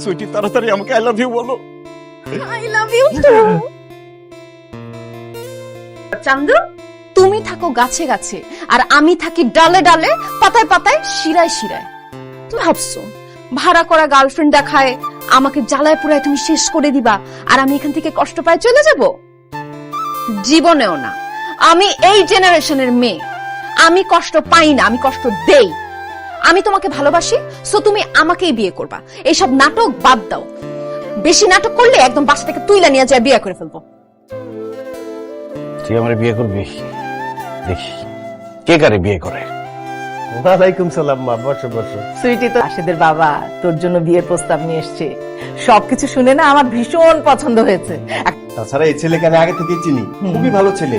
সুইটি তাড়াতাড়ি আমাকে I love you বলো। I love you too. Chandu, তুমি থাকো গাছে গাছে আর আমি থাকি ডালে ডালে, পাতায় পাতায়, শিরায় শিরায়। তুমি ভাবছো ভাড়া করা গার্লফ্রেন্ড দেখায় আমাকে জ্বালায় পুরায় তুমি শেষ করে দিবা আর আমি এখান থেকে কষ্ট পায় চলে যাব? জীবনেও না। আমি এই জেনারেশনের মেয়ে, আমি কষ্ট পাই না, আমি কষ্ট দেই। আমি তোমাকে ভালোবাসি, সো তুমি আমাকেই বিয়ে করবা। এইসব নাটক বাদ দাও। বেশি নাটক করলে একদম বাসা থেকে তুইলা নিয়ে যায় বিয়ে করে ফেলবো। তুই আমার বিয়ে করবি? দেখি কে কারে বিয়ে করে। ওয়ালাইকুম সালাম মা, বসো বসো। সুইটি তো রাশেদের বাবা তোর জন্য বিয়ের প্রস্তাব নিয়ে এসছে। সবকিছু শুনে না আমার ভীষণ পছন্দ হয়েছে। তাছাড়া এই ছেলেকে আমি আগে থেকেই চিনি, খুবই ভালো ছেলে।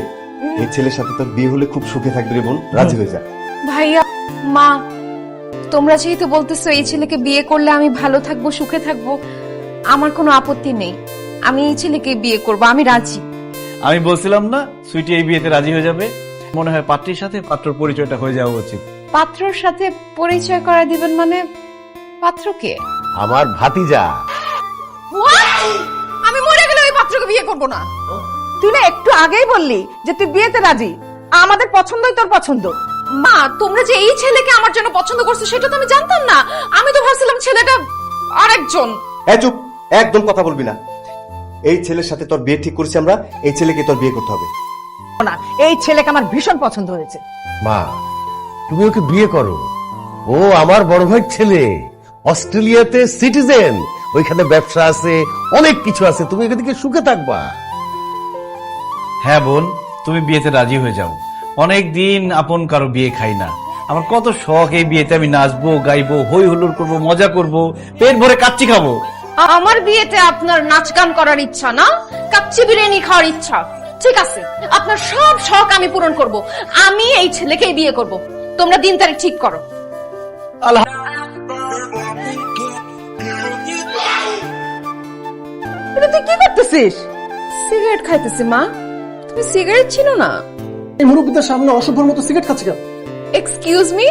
এই ছেলের সাথে তোর বিয়ে হলে খুব সুখে থাকবে রে বোন, রাজি হয়ে যা। ভাইয়া, মা, তোমরা যেহেতু বলতেছো এই ছেলেকে বিয়ে করলে আমি ভালো থাকবো, সুখে থাকবো, আমার কোনো আপত্তি নেই। আমি এই ছেলেকে বিয়ে করবো, আমি রাজি। আমি বলছিলাম না সুইটি এই বিয়েতে রাজি হয়ে যাবে। মনে হয় পাত্রীর সাথে পাত্রর পরিচয়টা হয়ে যাওয়া উচিত। পাত্রর সাথে পরিচয় করা দিবেন মানে? পাত্রকে? আমার ভাতিজা। আমি মরে গেলে ওই পাত্রকে বিয়ে করবো না। তুই না একটু আগেই বললি যে তুই বিয়েতে রাজি। আমাদের পছন্দই তোর পছন্দ। মা, তোমরা যে এই ছেলেকে আমার জন্য পছন্দ করছো সেটা তো আমি জানতাম না। আমি তো ভাবছিলাম ছেলেটা আরেকজন। চুপ, একদম কথা বলবি না। এই ছেলের সাথে তোর বিয়ে ঠিক করেছি আমরা, এই ছেলেকে তোর বিয়ে করতে হবে। না, এই ছেলেকে আমার ভীষণ পছন্দ হয়েছে। মা, তুমি ওকে বিয়ে করো। ও আমার বড় ভাইয়ের ছেলে, অস্ট্রেলিয়াতে সিটিজেন, ওইখানে ব্যবসা আছে, অনেক কিছু আছে। তুমি এখান থেকে সুখে থাকবা। হ্যাঁ বোন, তুমি বিয়েতে রাজি হয়ে যাও। অনেক দিন আপন কারো বিয়ে খাই না। আমার কত শখ এই বিয়েতে আমি নাচবো, গাইবো, হই হুল্লোড় করবো, মজা করবো, পেট ভরে কাচ্চি খাবো। আমার বিয়েতে আপনার নাচ গান করার ইচ্ছা না, কাচ্চি বিরিয়ানি খাওয়ার ইচ্ছা। ঠিক আছে, আপনার সব শখ আমি পূরণ করব। আমি এই ছেলেকেই বিয়ে করব। তোমরা দিন তারিখ ঠিক করো। তুই কি করতেছিস? সিগারেট খাইতেছি। মা, তুমি সিগারেট ছিল না? এই মুরব্বীদের সামনে অসভ্যর মতো সিগারেট খাচ্ছে কেন? এক্সকিউজ মি,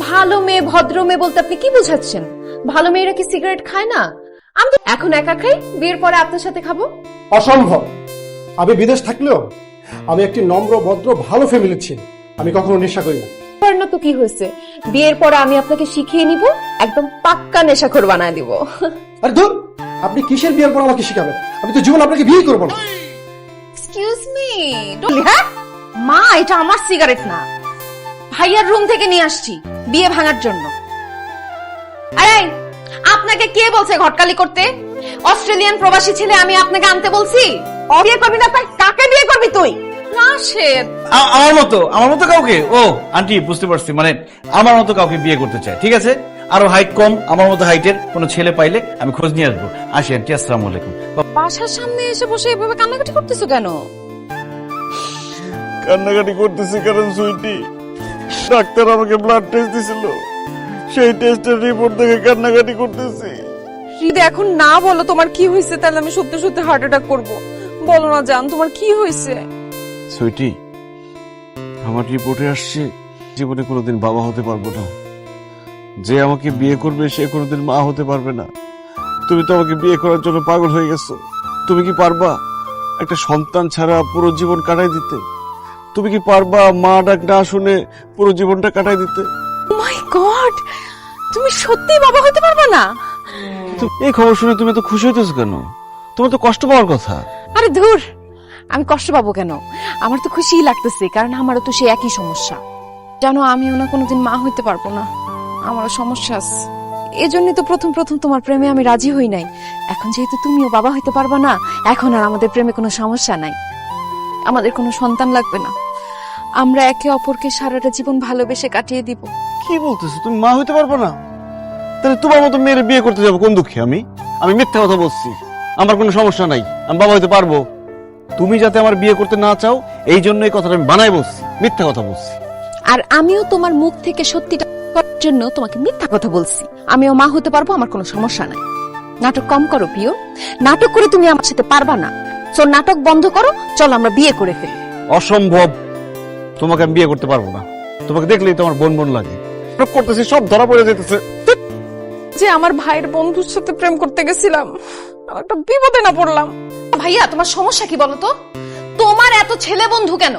ভালো মেয়ে, ভদ্র মেয়ে বলতে আপনি কি বোঝাচ্ছেন? ভালো মেয়েরা কি সিগারেট খায় না? আমি তো এখন একা খাই, বিয়ের পরে আপনার সাথে খাবো। অসম্ভব। আমি বিদেশ থাকলেও আমি একটি নম্র, ভদ্র, ভালো ফ্যামিলির ছেলে। আমি কখনো নেশা করি না। না তো কি হয়েছে, বিয়ের পরে আমি আপনাকে শিখিয়ে নিব, একদম পাক্কা নেশাখোর বানায় দিব। আরে ধুর, আপনি কিসের বিয়ের পর আমাকে শিখাবেন? আমি তো জীবন আপনাকে বিয়ে করবো না। এক্সকিউজ মি, হ্যাঁ মা, এটা আমার সিগারেট না, ভাইয়ার রুম থেকে নিয়ে আসছি বিয়ে ভাঙার জন্য। এই, আপনাকে কে বলছে ঘটকালি করতে? অস্ট্রেলিয়ান প্রবাসী ছেলে আমি আপনাকে আনতে বলছি? বিয়ে করবি না, তাই কাকে বিয়ে করবি তুই? রাশেদ, আমার মতো কাউকে? ও আন্টি, বুঝতে পারছি, মানে আমার মতো কাউকে বিয়ে করতে চাই। ঠিক আছে, আরো হাইট কম, আমার মতো হাইটের কোন ছেলে পাইলে আমি খোঁজ নিয়ে আসবো। আসি আন্টি, আসসালামু আলাইকুম। বাসার সামনে এসে বসে এভাবে কান্নাকাটি করতেছো কেন? কান্নাকাটি করতেছি কারণ সুইটি, ডাক্তার আমাকে ব্লাড টেস্ট দিছিল, সেই টেস্টের রিপোর্ট দেখে কান্নাকাটি করতেছি। হৃদয়, এখন না বলো তোমার কি হয়েছে, তাহলে আমি সত্যি সত্যি হার্ট অ্যাটাক করবো। বলো না জান, তোমার কি হয়েছে? সুইটি, আমার রিপোর্টে আসছে জীবনে কোনোদিন বাবা হতে পারবো না। যে আমাকে বিয়ে করবে সে কোনোদিন মা হতে পারবে না। তুমি তো আমাকে বিয়ে করার জন্য পাগল হয়ে গেছো। তুমি কি পারবা একটা সন্তান ছাড়া পুরো জীবন কাটাই দিতে? তুমি কি পারবা মা ডাক না শুনে পুরো জীবনটা কাটাই দিতে? মাই গড, তুমি সত্যি বাবা হতে পারবে না? এই খবর শুনে তুমি তো খুশি হইতেছো কেন? তোমার তো কষ্ট পাওয়ার কথা। আরে ধুর, আমি কষ্ট পাবো কেন? আমার তো খুশিই লাগতেছে, কারণ আমারও তো সেই একই সমস্যা। জানো, আমিও না কোনোদিন মা হইতে পারবো না, আমারও সমস্যা আছে। এজন্যই তো প্রথম প্রথম তোমার প্রেমে আমি রাজি হই নাই। এখন যেহেতু তুমিও বাবা হইতে পারবা না, এখন আর আমাদের প্রেমে কোনো সমস্যা নাই। আমাদের কোনো সন্তান লাগবে না, আমরা একে অপরকে সারাটা জীবন ভালোবেসে কাটিয়ে দিব। কি বলতেছো? তুমি মা হইতে পারবো না? তাহলে তোমার মতো মেয়ের বিয়ে করতে যাবো কোন দুঃখে? আমি মিথ্যা কথা বলছি? আমার কোনো সমস্যা নাই, আমি বাবা হইতে পারবো। তুমি যাতে আমার বিয়ে করতে না চাও এই জন্য এই কথাটা আমি বানাই বলছি, মিথ্যা কথা বলছি। আর আমিও তোমার মুখ থেকে সত্যিটা করার জন্য তোমাকে মিথ্যা কথা বলছি। আমিও মা হতে পারবো, আমার কোনো সমস্যা নাই। নাটক কম করো প্রিয়, নাটক করে তুমি আমার সাথে পারবা না। তো নাটক বন্ধ করো, চলো আমরা বিয়ে করে ফেলি। অসম্ভব, তোমাকে আমি বিয়ে করতে পারবো না। তোমাকে দেখলেই তোমার বোন বোন লাগে। করতেছি সব ধরা পড়ে যেতেছে। যে আমার ভাইয়ের বন্ধুর সাথে প্রেম করতে গেছিলাম, একটা বিপদে না পড়লাম। ভাইয়া তোমার সমস্যা কি বলো তো? তোমার এত ছেলে বন্ধু কেন?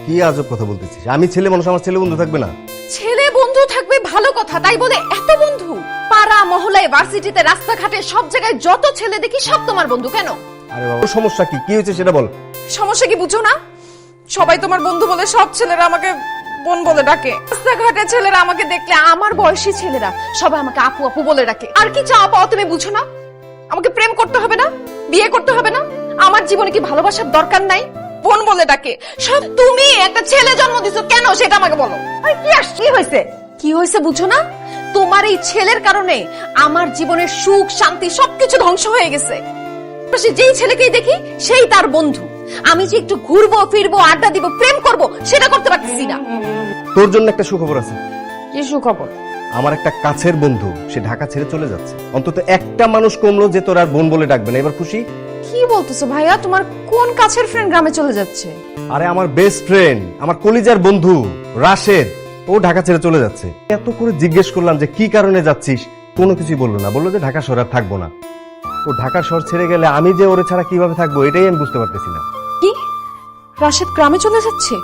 কি আজব কথা বলতেছিস? আমি ছেলে মানুষ, আমার ছেলে বন্ধু থাকবে না? ছেলে বন্ধু থাকবে ভালো কথা, তাই বলে এত বন্ধু? পাড়া মহল্লায়, ভার্সিটিতে, রাস্তাঘাটে সব জায়গায় যত ছেলে দেখি সব তোমার বন্ধু কেন? আরে বাবা, সমস্যা কি? কি হয়েছে সেটা বল। সমস্যা কি বুঝো না? সবাই তোমার বন্ধু বলে সব ছেলেরা আমাকে বোন বলে ডাকে। রাস্তাঘাটে ছেলেরা আমাকে দেখলে, আমার বয়সী ছেলেরা সবাই আমাকে আপু আপু বলে ডাকে। আর কি চাও পাও তুমি বুঝো না? আমাকে প্রেম করতে হবে না, বিয়ে করতে হবে না, আমার জীবনে কি ভালোবাসার দরকার নাই? বোন বলে ডাকে সব। তুমি একটা ছেলে জন্ম দিছো কেন সেটা আমাকে বলো। কি হয়েছে? কি হয়েছে বুঝো না? তোমার এই ছেলের কারণে আমার জীবনের সুখ শান্তি সবকিছু ধ্বংস হয়ে গেছে। যেই ছেলেকেই দেখি সেই তার বন্ধু। আমি যে একটু ঘুরবো ফিরবো আড্ডা দিব প্রেম করব সেটা করতে পারতেছি না। তোর জন্য একটা সুখবর আছে। কি সুখবর? আমার একটা কাছের বন্ধু সে ঢাকা ছেড়ে চলে যাচ্ছে। অন্তত একটা মানুষ কমলো যে তোর আর বোন বলে ডাকবে না। এবার খুশি? কি বলতেছো ভাইয়া? তোমার কোন কাছের ফ্রেন্ড গ্রামে চলে যাচ্ছে? আরে আমার বেস্ট ফ্রেন্ড, আমার কলিজার বন্ধু রাশেদ, ও ঢাকা ছেড়ে চলে যাচ্ছে। এত করে জিজ্ঞেস করলাম যে কি কারণে যাচ্ছিস, কোনো কিছুই বললো না। বললো যে ঢাকা শহরে আর থাকবো না। ও ঢাকা শহর ছেড়ে গেলে আমি যে ওরে ছাড়া কিভাবে থাকবো এটাই আমি বুঝতে পারতেছি না। কি? রাশেদ গ্রামে চলে যাচ্ছে?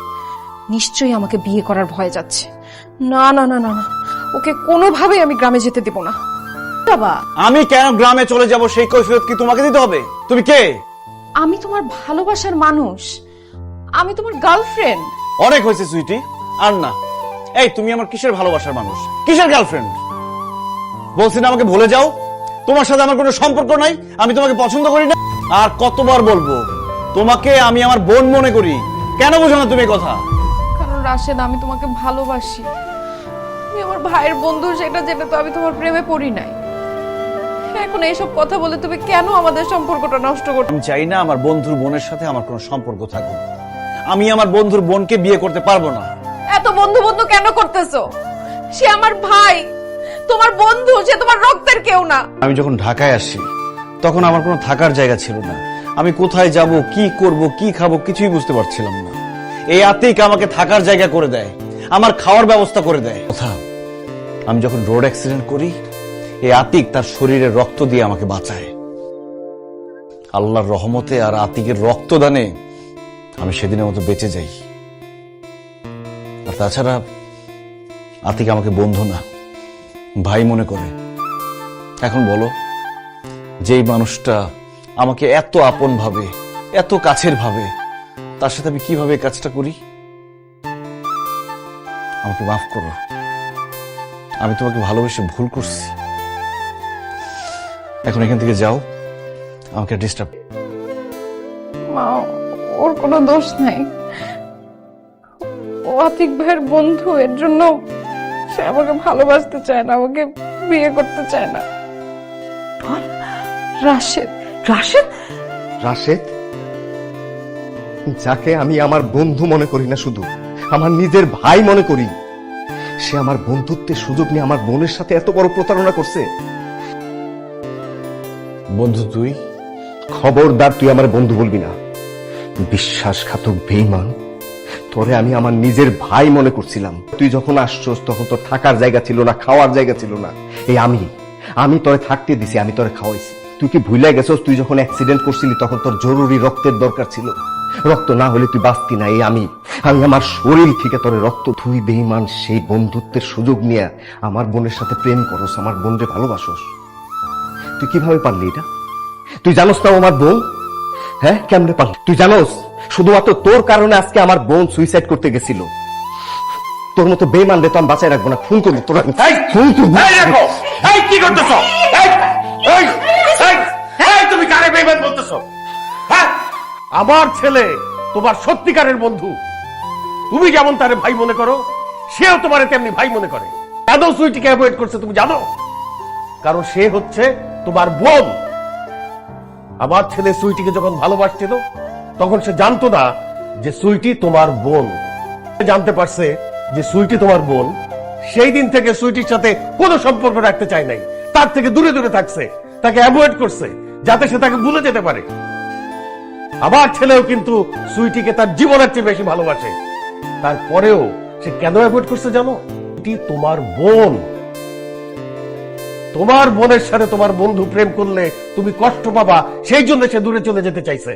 নিশ্চয়ই আমাকে বিয়ে করার ভয়ে যাচ্ছে। না না না না না, ওকে কোনোভাবেই আমি গ্রামে যেতে দেব না। বাবা, আমি কেন গ্রামে চলে যাব সেই কৈফিয়ত কি তোমাকে দিতে হবে? তুমি কে? আমি তোমার ভালোবাসার মানুষ, আমি তোমার গার্লফ্রেন্ড। অনেক হয়েছে সুইটি, আর না। এই তুমি আমার কিসের ভালোবাসার মানুষ, কিসের গার্লফ্রেন্ড? বলছি না আমাকে ভুলে যাও। তোমার সাথে আমার কোনো সম্পর্ক নাই, আমি তোমাকে পছন্দ করি না। আর কতবার বলবো তোমাকে আমি আমার বোন মনে করি? কেন বোঝো না তুমি কথা? কারণ রাশেদ, আমি তোমাকে ভালোবাসি। তুমি আমার ভাইয়ের বন্ধু, সেটা জেনে তো আমি তোমার প্রেমে পড়ি নাই। এখন এইসব কথা বলে তুমি কেন আমাদের সম্পর্কটা নষ্ট করতে? আমি চাই না আমার বন্ধুর বোনের সাথে আমার কোনো সম্পর্ক থাকুক। আমি আমার বন্ধুর বোনকে বিয়ে করতে পারবো না। এত বন্ধু বন্ধু কেন করতেছো? সে আমার ভাই, তোমার বন্ধু, সে তোমার রক্তের কেউ না। আমি যখন ঢাকায় আসি তখন আমার কোনো থাকার জায়গা ছিল না। আমি কোথায় যাব, কি করব, কি খাবো কিছুই বুঝতে পারছিলাম না। এই আতিক আমাকে থাকার জায়গা করে দেয়, আমার খাওয়ার ব্যবস্থা করে দেয়। কথা, আমি যখন রোড অ্যাক্সিডেন্ট করি এই আতিক তার শরীরের রক্ত দিয়ে আমাকে বাঁচায়। আল্লাহর রহমতে আর আতিকের রক্তদানে আমি সেদিনের মতো বেঁচে যাই। আর তাছাড়া আতিক আমাকে বন্ধু না, ভাই মনে করে। এখন বলো, যেই মানুষটা আমাকে এত আপন ভাবে, এত কাছের ভাবে, তার সাথে আমি কিভাবে কাজটা করি? আমাকে মাফ করো, আমি তোমাকে ভালোবেসে ভুল করছি। এখন এখান থেকে যাও, আমাকে ডিস্টার্ব। মা, ওর কোনো দোষ নাই। ও আতিক ভাইয়ের বন্ধু, এর জন্য সে আমাকে ভালোবাসতে চায় না, আমাকে বিয়ে করতে চায় না। রাশেদ, রাশেদ? রাশেদ, যাকে আমি আমার বন্ধু মনে করি না, শুধু আমার নিজের ভাই মনে করি, সে আমার বন্ধুত্বের সুযোগ নিয়ে আমার বোনের সাথে এত বড় প্রতারণা করছে। বন্ধু তুই? খবরদার, তুই আমার বন্ধু বলবি না। বিশ্বাসঘাতক বেঈমান। তোরে আমি আমার নিজের ভাই মনে করছিলাম। তুই যখন আসছস তখন তোর থাকার জায়গা ছিল না, খাওয়ার জায়গা ছিল না। এই আমি তোরে থাকতে দিছি, আমি তোরে খাওয়াইছি। তুই কি ভুলে গেছস? তুই যখন অ্যাক্সিডেন্ট করছিলি তখন তোর জরুরি রক্তের দরকার ছিল। রক্ত না হলে তুই বাঁচতি না। এই আমি আমার শরীর থেকে তোরে রক্ত। তুই বেঈমান, সেই বন্ধুত্বের সুযোগ নিয়ে আমার বোনের সাথে প্রেম করস, আমার বোনরে ভালোবাসস। তুই কিভাবে পারলি এটা? তুই জানোস না আমার বোন? হ্যাঁ, কেমনে পারলি? তুই জানোস শুধুমাত্র তোর কারণে আজকে আমার বোন সুইসাইড করতে গেছিল। তোর মতো বেঈমান রে তো আমি বাঁচাই রাখবো না, খুন করবো তোরা। খুন করবো। কি করতেছো? তুমি কারে বেঈমান বলতেছো? হ্যাঁ, আমার ছেলে তোমার সত্যিকারের বন্ধু। তুমি যেমন তারে ভাই মনে করো, সেও তোমারে তেমনি ভাই মনে করে। কেন সুইটিকে অ্যাভয়েড করছে তুমি জানো? কারণ সে হচ্ছে তোমার বোন। আমার ছেলে সুইটিকে যখন ভালোবাসছিল তখন সে জানতো না যে সুইটি তোমার বোন। জানতে পারছে যে সুইটি তোমার বোন, সেই দিন থেকে সুইটির সাথে কোনো সম্পর্ক রাখতে চায় নাই, তার থেকে দূরে দূরে থাকছে, তাকে অ্যাভয়েড করছে যাতে সে তাকে ভুলে যেতে পারে। আমার ছেলেও কিন্তু সুইটিকে তার জীবনের চেয়ে বেশি ভালোবাসে। তারপরেও সে কেন অ্যাভয়েড করছে জানো? সুইটি তোমার বোন। তোমার বোনের সাথে তোমার বন্ধু প্রেম করলে তুমি কষ্ট পাবা, সেই জন্য সে দূরে চলে যেতে চাইছে।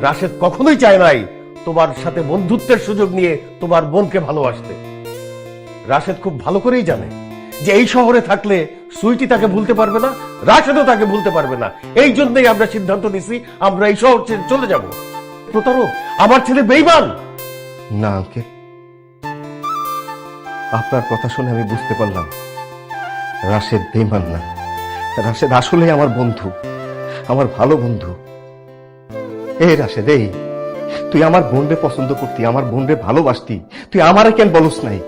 রাশেদ কখনোই চায় নাই তোমার সাথে বন্ধুত্বের সুযোগ নিয়ে তোমার বোনকে ভালোবাসতে। রাশেদ খুব ভালো করেই জানে যে এই শহরে থাকলে সুইটি তাকে ভুলতে পারবে না, রাশেদও তাকে ভুলতে পারবে না। এই জন্যই আমরা সিদ্ধান্ত নিছি আমরা এই শহর ছেড়ে চলে যাব। প্রতারক, আমার ছেলে বেঈমান। না আঙ্কেল, আপনার কথা শুনে আমি বুঝতে পারলাম রাশেদ বেঈমান না, রাশেদ আসলেই আমার বন্ধু, আমার ভালো বন্ধু। এই রাশেদ, এই তুই আমার বোনরে পছন্দ করতি, আমার বোনরে ভালোবাসতি, তুই আমারে কেন বলস নাই?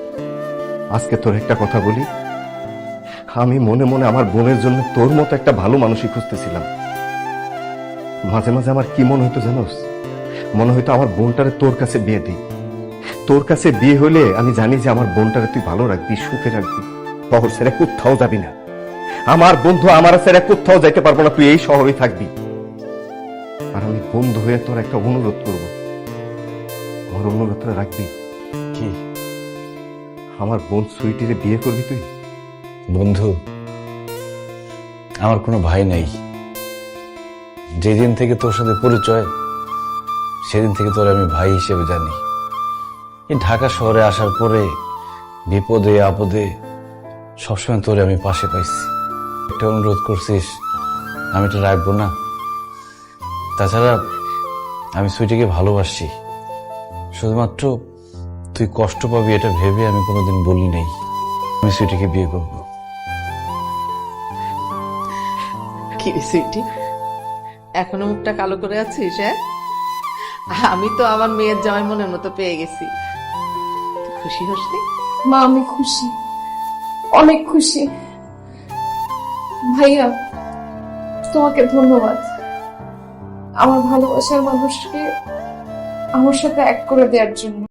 আজকে তোর একটা কথা বলি, আমি মনে মনে আমার বোনের জন্য তোর মতো একটা ভালো মানুষই খুঁজতেছিলাম। মাঝে মাঝে আমার কি মনে হইতো জানোস, মনে হইতো আমার বোনটারে তোর কাছে বিয়ে দিই। তোর কাছে বিয়ে হলে আমি জানি যে আমার বোনটারে তুই ভালো রাখবি, সুখে রাখবি, শহর ছেড়ে কোথাও যাবি না। আমার বন্ধু আমার ছেড়ে কোথাও যাইতে পারবো না, তুই এই শহরেই থাকবি। আর আমি বন্ধু হয়ে তোর একটা অনুরোধ করব, আমার অনুরোধটা রাখবি। কি? আমার বোন সুইটিরে বিয়ে করবি তুই? বন্ধু, আমার কোনো ভাই নেই। যেদিন থেকে তোর সাথে পরিচয় সেদিন থেকে তোর আমি ভাই হিসেবে জানি। এই ঢাকা শহরে আসার পরে বিপদে আপদে সবসময় তোরে আমি পাশে পাইছি। একটা অনুরোধ করছিস, আমি এটা রাখবো না? তাছাড়া আমি সুইটিকে ভালোবাসি, শুধুমাত্র তুই কষ্ট পাবি এটা ভেবে আমি কোনোদিন বলি নাই আমি সুইটিকে বিয়ে করবো। কি রে সুইটি, এখনো মুখটা কালো করে আছিস? হ্যাঁ, আমি তো আমার মেয়ের জামাই মনের মতো পেয়ে গেছি। তুই খুশি হসনি? মা আমি খুশি, অনেক খুশি। ভাইয়া তোমাকে ধন্যবাদ আমার ভালোবাসার মানুষকে আমার সাথে এক করে দেওয়ার জন্য।